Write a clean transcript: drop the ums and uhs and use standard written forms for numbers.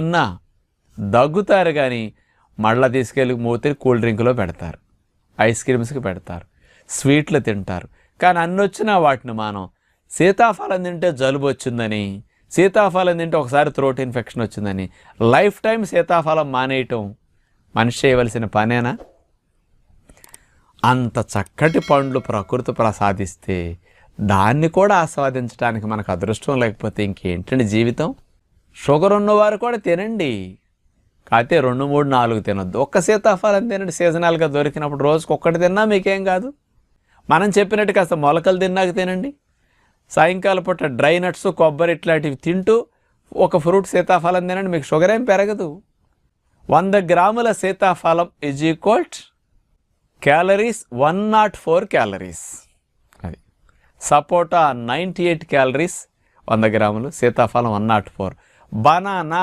ఉన్నా దగ్గుతారు కానీ మళ్ళీ తీసుకెళ్ళి మూతిని కూల్ డ్రింక్లో పెడతారు, ఐస్ క్రీమ్స్కి పెడతారు, స్వీట్లు తింటారు. కానీ అన్ని వచ్చినా వాటిని మనం సీతాఫలం తింటే జలుబు వచ్చిందని, సీతాఫలం తింటే ఒకసారి థ్రోట్ ఇన్ఫెక్షన్ వచ్చిందని లైఫ్ టైం సీతాఫలం మానేయటం మనిషి చేయవలసిన పనేనా? అంత చక్కటి పండ్లు ప్రకృతి ప్రసాదిస్తే దాన్ని కూడా ఆస్వాదించడానికి మనకు అదృష్టం లేకపోతే ఇంకేంటండి జీవితం? షుగర్ ఉన్నవారు కూడా తినండి, కాకపోతే 2, 3, 4 తినొద్దు. ఒక్క సీతాఫలం తినండి, సీజనల్గా దొరికినప్పుడు రోజుకి ఒక్కటి తిన్నా మీకేం కాదు. మనం చెప్పినట్టు కాస్త మొలకలు తిన్నాక తినండి. సాయంకాలం పూట డ్రై నట్స్, కొబ్బరి ఇట్లాంటివి తింటూ ఒక ఫ్రూట్ సీతాఫలం తినండి, మీకు షుగర్ ఏం పెరగదు. 100 గ్రాముల సీతాఫలం = క్యాలరీస్ 104 క్యాలరీస్. అది సపోటా 98 క్యాలరీస్ 100 గ్రాములు, సీతాఫలం 104. బనానా